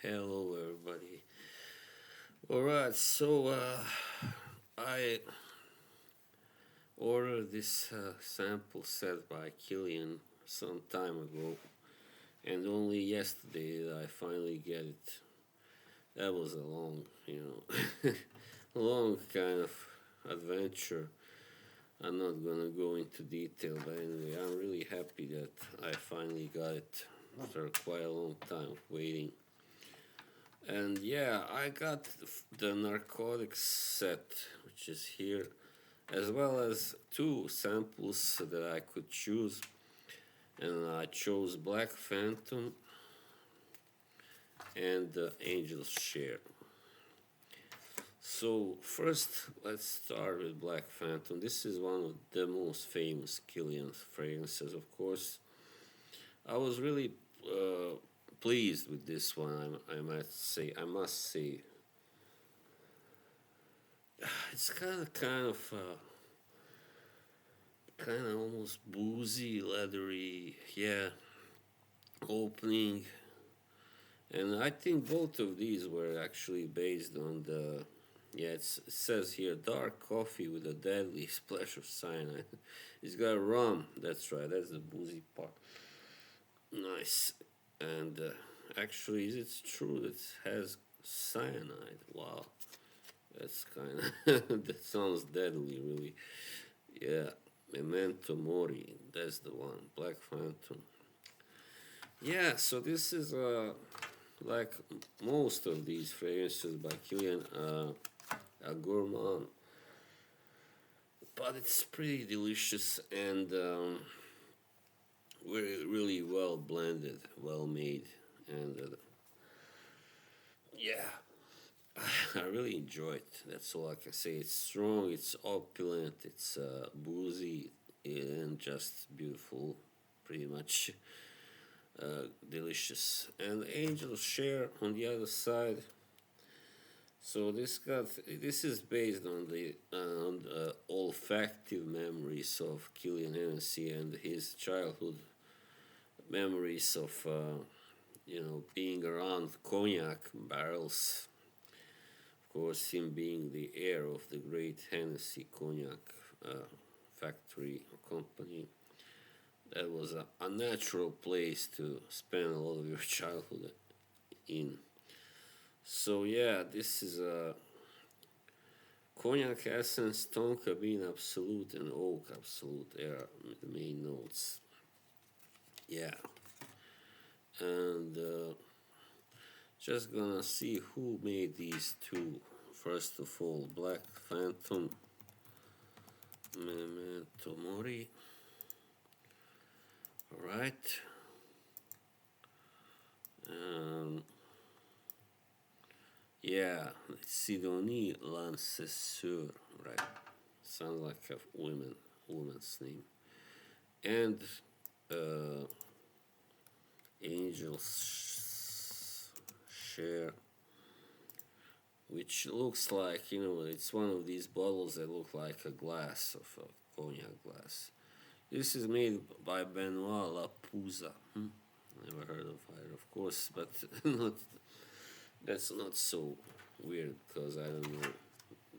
Hello, everybody. Alright, so I ordered this sample set by Kilian some time ago, and only yesterday did I finally get it. That was a long, long kind of adventure. I'm not gonna go into detail, but anyway, I'm really happy that I finally got it after quite a long time of waiting. And yeah, I got the Narcotics set, which is here, as well as two samples that I could choose. And I chose Black Phantom and Angel's Share. So first, let's start with Black Phantom. This is one of the most famous Kilian fragrances, of course. I was really pleased with this one. I must say, it's kind of almost boozy, leathery, yeah, opening. And I think both of these were actually based on the, yeah, it says here, dark coffee with a deadly splash of cyanide. It's got rum, that's right, that's the boozy part. Nice. And actually, it's true that it has cyanide. Wow. That's kind of, that sounds deadly, really. Yeah. Memento Mori, that's the one. Black Phantom. Yeah, so this is like most of these fragrances by Kilian, a gourmand, but it's pretty delicious and really well blended, well made, and yeah, I really enjoy it. That's all I can say. It's strong, it's opulent, it's boozy, and just beautiful, pretty much. Delicious. And Angel Share on the other side. So this is based on the olfactive memories of Kilian Hennessy and his childhood memories of being around cognac barrels. Of course, him being the heir of the great Hennessy cognac factory or company. That was a natural place to spend a lot of your childhood in. So yeah, this is a cognac essence, tonka bean absolute, and oak absolute. They are the main notes. Yeah, and just gonna see who made these two. First of all, Black Phantom, Memento Mori. All right. Yeah, Sidonie Lancesseur, right? Sounds like a woman's name. And uh, Angel's Share, which looks like, it's one of these bottles that look like a glass of a cognac glass. This is made by Benoit Lapouza. Never heard of her, of course, but not, that's not so weird because I don't know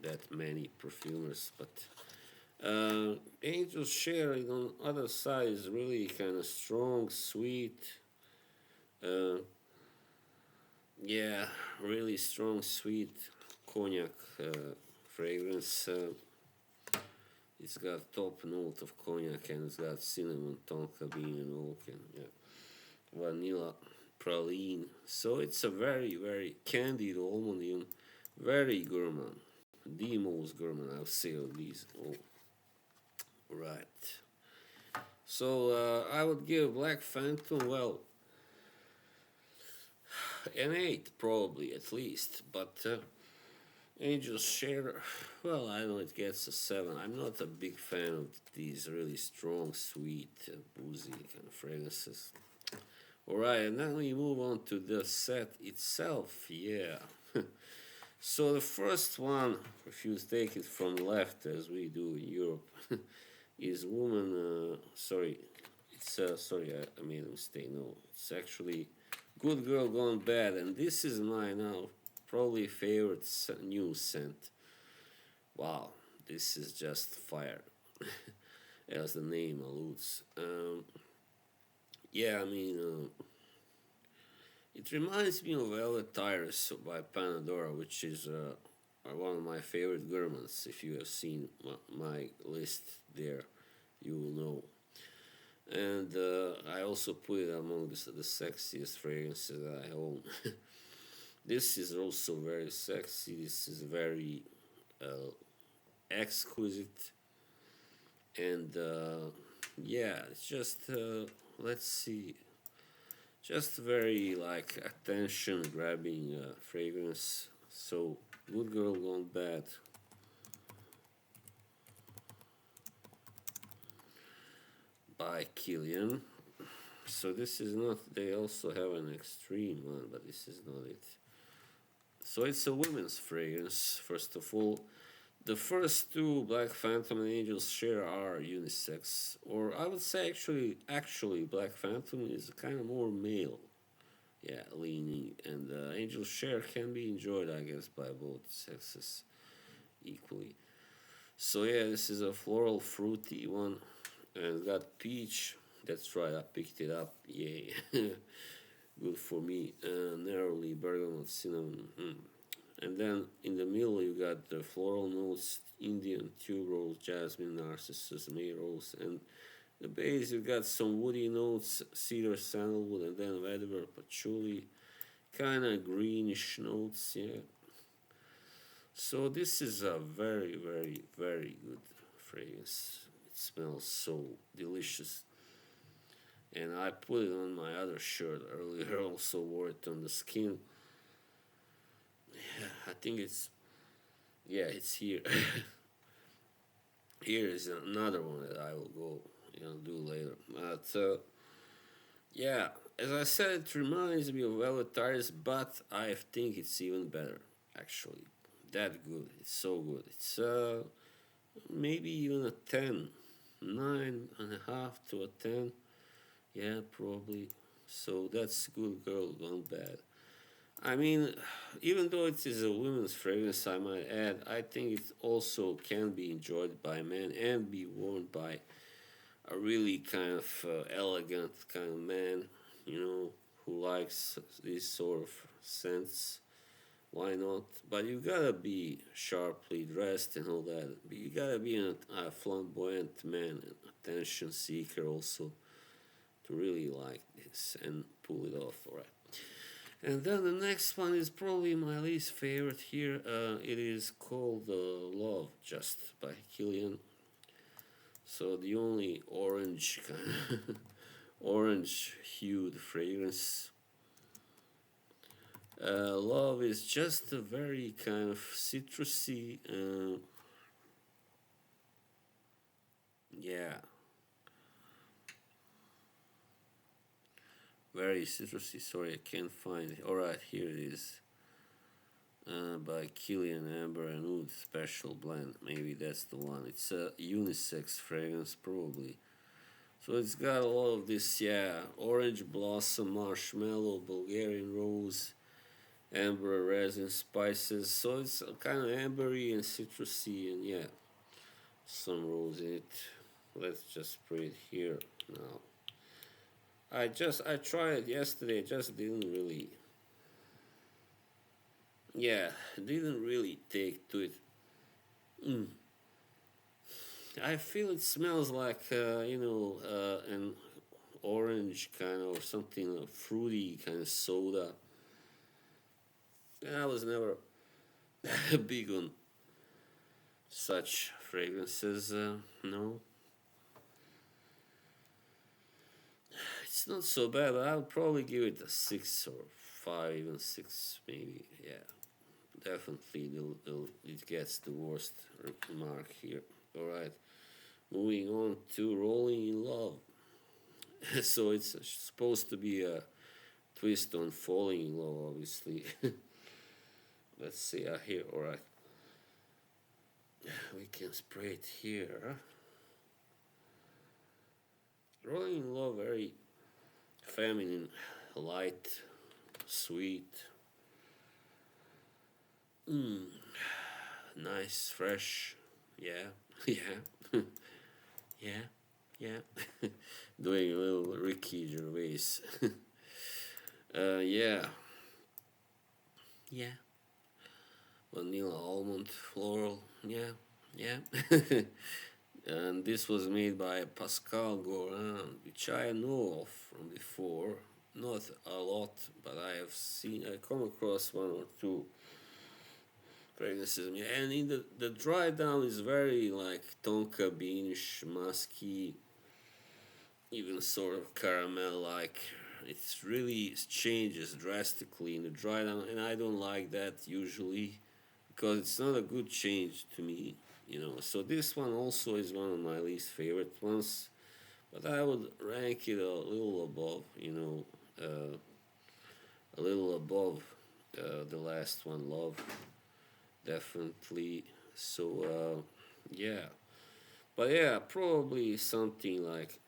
that many perfumers. But Angel's Share on the other side is really kind of strong, sweet. Uh, yeah, really strong, sweet cognac fragrance. It's got top note of cognac and it's got cinnamon, tonka bean, and oak, and yeah, vanilla, praline. So it's a very, very candied almond, and very gourmand. The most gourmand I'll say of these. Oh, right. So I would give Black Phantom, well, an 8 probably at least, but Angel's Share, well, I know it gets a 7. I'm not a big fan of these really strong, sweet, boozy kind of fragrances. Alright, and then we move on to the set itself, yeah. So the first one, if you take it from left as we do in Europe, is sorry, I made a mistake, no, it's actually Good Girl Gone Bad, and this is my now probably favorite new scent. Wow, this is just fire, as the name alludes. Yeah, I mean, it reminds me of Velvet Tires by Panadora, which is one of my favorite garments. If you have seen my list there, you will know. And I also put it among the sexiest fragrances I own. This is also very sexy. This is very uh, exquisite, and yeah, it's just let's see, just very like attention grabbing fragrance. So, Good Girl Gone Bad by Kilian. So this is not. They also have an extreme one, but this is not it. So it's a women's fragrance. First of all, the first two, Black Phantom and Angel's Share, are unisex, or I would say actually, Black Phantom is kind of more male, yeah, leaning, and Angel's Share can be enjoyed, I guess, by both sexes equally. So yeah, this is a floral fruity one, and it's got peach. That's right, I picked it up. Yay, good for me. Narrowly bergamot, cinnamon. And then in the middle you got the floral notes, Indian tuberose, jasmine, narcissus, May rose, and the base you got some woody notes, cedar, sandalwood, and then vetiver, patchouli, kind of greenish notes, yeah. So this is a very, very, very good fragrance. It smells so delicious. And I put it on my other shirt earlier, also wore it on the skin. Yeah, I think it's here. Here is another one that I will go, do later. But yeah, as I said, it reminds me of Velvet Tires, but I think it's even better, actually. That good. It's so good. It's maybe even a 10, 9.5 to a 10. Yeah, probably. So that's Good Girl Gone Bad. I mean, even though it is a women's fragrance, I might add, I think it also can be enjoyed by men and be worn by a really kind of elegant kind of man, who likes these sort of scents. Why not? But you gotta be sharply dressed and all that. But you gotta be a flamboyant man, an attention seeker also, to really like this and pull it off, alright. And then the next one is probably my least favorite here. It is called Love Just by Kilian. So the only orange kind of orange hued fragrance. Love is just a very kind of citrusy, yeah, very citrusy. Sorry, I can't find it. Alright, here it is. By Kilian Amber and Oud Special Blend. Maybe that's the one. It's a unisex fragrance, probably. So it's got a lot of this, yeah, orange blossom, marshmallow, Bulgarian rose, amber resin, spices. So it's kind of ambery and citrusy, and yeah, some rose in it. Let's just spray it here now. I tried it yesterday. Just didn't really. Yeah, didn't really take to it. I feel it smells like an orange kind of something fruity kind of soda. And I was never big on such fragrances. No, it's not so bad. But I would probably give it a 6 or 5, even 6 maybe. Yeah, definitely it gets the worst mark here. All right. Moving on to Rolling in Love. So it's supposed to be a twist on Falling in Love, obviously. Let's see, here, alright. We can spray it here. Rolling in Love, very feminine, light, sweet. Mm, nice, fresh. Yeah, yeah, yeah, yeah. Doing a little Ricky Gervais. Yeah, yeah. Vanilla, almond, floral. Yeah, yeah. And this was made by Pascal Gorin, which I know of from before. Not a lot, but I come across one or two fragrances. And in the dry down is very like tonka beanish, musky, even sort of caramel like. It's really changes drastically in the dry down, and I don't like that usually because it's not a good change to me, So this one also is one of my least favorite ones, but I would rank it a little above, a little above the last one, Love, definitely. So yeah, but yeah, probably something like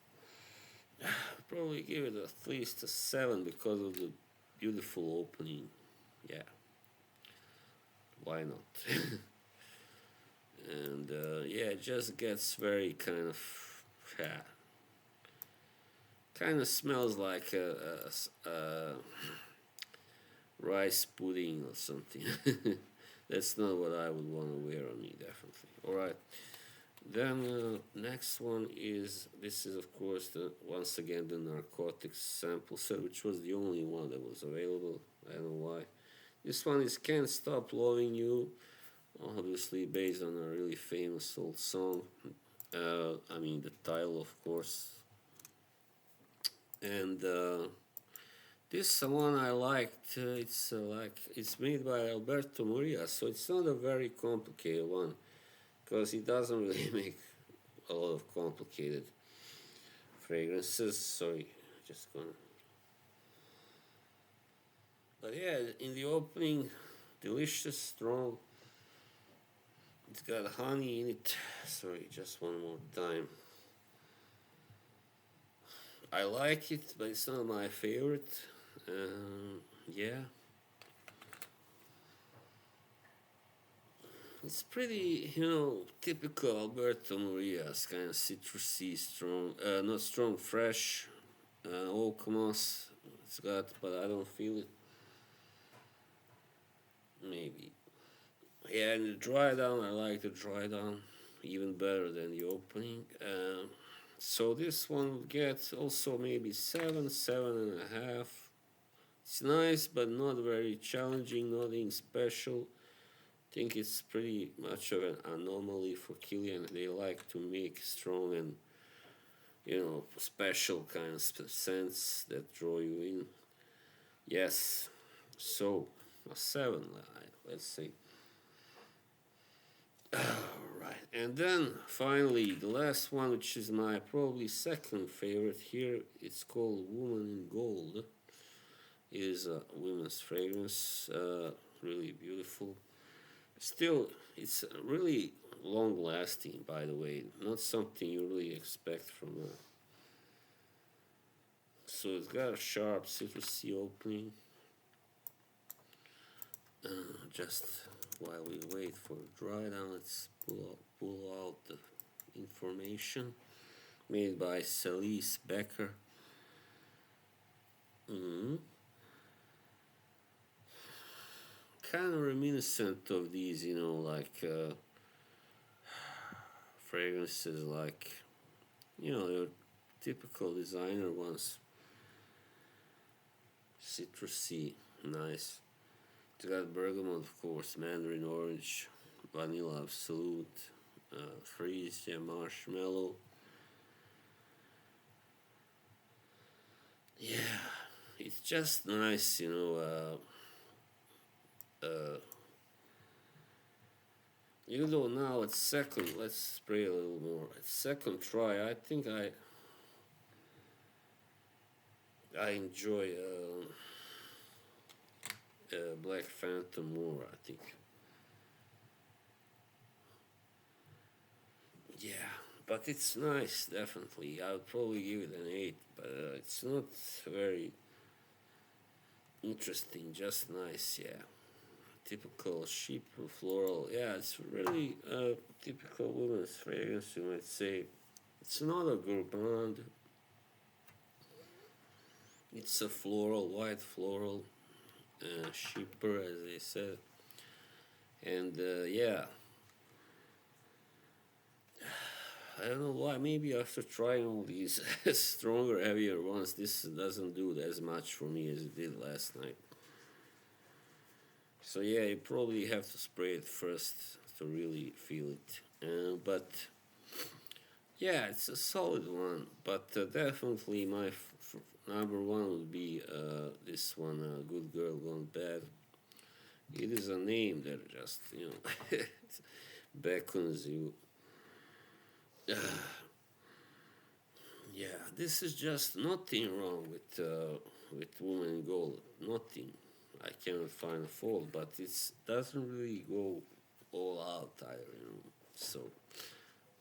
probably give it at least a 7 because of the beautiful opening. Yeah, why not? And yeah, it just gets very yeah, kind of smells like a rice pudding or something. That's not what I would want to wear on me, definitely. All right. Then next one is this is of course the once again the Narcotics sample set, which was the only one that was available. I don't know why. This one is "Can't Stop Loving You," obviously based on a really famous old song. I mean the title, of course. And this one I liked. It's made by Alberto Moria, so it's not a very complicated one because he doesn't really make a lot of complicated fragrances. Sorry, just gonna. But yeah, in the opening, delicious, strong. It's got honey in it. Sorry, just one more time. I like it, but it's not my favorite. Yeah, it's pretty, typical Alberto Moria's kind of citrusy, strong, not strong, fresh, oak moss. It's got, but I don't feel it. Maybe. Yeah, and the dry down, I like the dry down even better than the opening. So this one gets also maybe 7, 7.5. It's nice, but not very challenging, nothing special. I think it's pretty much of an anomaly for Kilian. They like to make strong and special kind of scents that draw you in. Yes, so a 7, let's say. Right, and then finally the last one, which is my probably second favorite here. It's called Woman in Gold. It is a women's fragrance, really beautiful. Still, it's really long lasting, by the way. Not something you really expect from a. So it's got a sharp citrusy opening. Just while we wait for dry down, let's pull out the information made by Celise Becker. Mm-hmm. Kind of reminiscent of these, like fragrances, like your typical designer ones. Citrusy, nice. It's got bergamot, of course, mandarin orange, vanilla absolute, freesia, marshmallow. Yeah, it's just nice, even though now at second, let's spray a little more. At second try, I think I enjoy Black Phantom more, I think. Yeah, but it's nice, definitely. I would probably give it an 8, but it's not very interesting, just nice, yeah. Typical sheep floral, yeah, it's really a typical women's fragrance, you might say. It's not a gourmand, it's a floral, white floral, sheeper, as they said. And yeah, I don't know why. Maybe after trying all these stronger, heavier ones, this doesn't do as much for me as it did last night. So yeah, you probably have to spray it first to really feel it. But yeah, it's a solid one. But definitely my number one would be this one, Good Girl Gone Bad. It is a name that just, beckons you. Yeah, this is just nothing wrong with Woman in Gold. Nothing. I cannot find a fault, but it doesn't really go all out either. So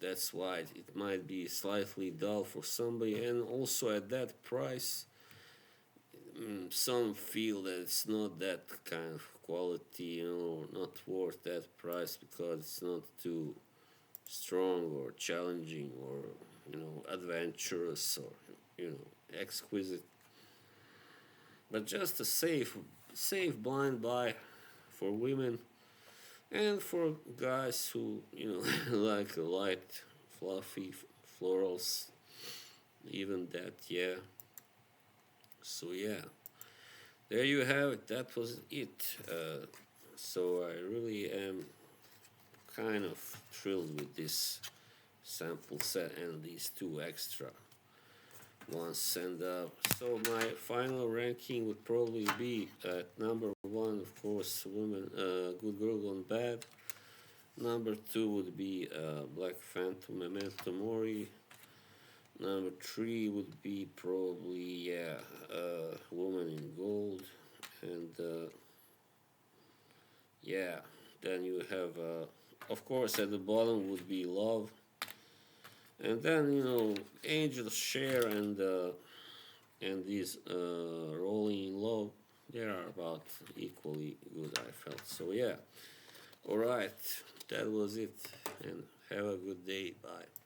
that's why it might be slightly dull for somebody, and also at that price, some feel that it's not that kind of quality, not worth that price because it's not too strong or challenging or adventurous or exquisite, but just a safe blind buy for women and for guys who like light fluffy florals, even that, yeah. So yeah, there you have it. That was it. So I really am kind of thrilled with this sample set and these two extra ones. And so my final ranking would probably be at number one, of course, Woman, Good Girl Gone Bad. Number two would be Black Phantom, Memento Mori. Number three would be probably Woman in Gold, and yeah, then you have of course at the bottom would be Love, and then Angel's Share and these Rolling in Love, they are about equally good, I felt. So yeah, all right, that was it, and have a good day. Bye.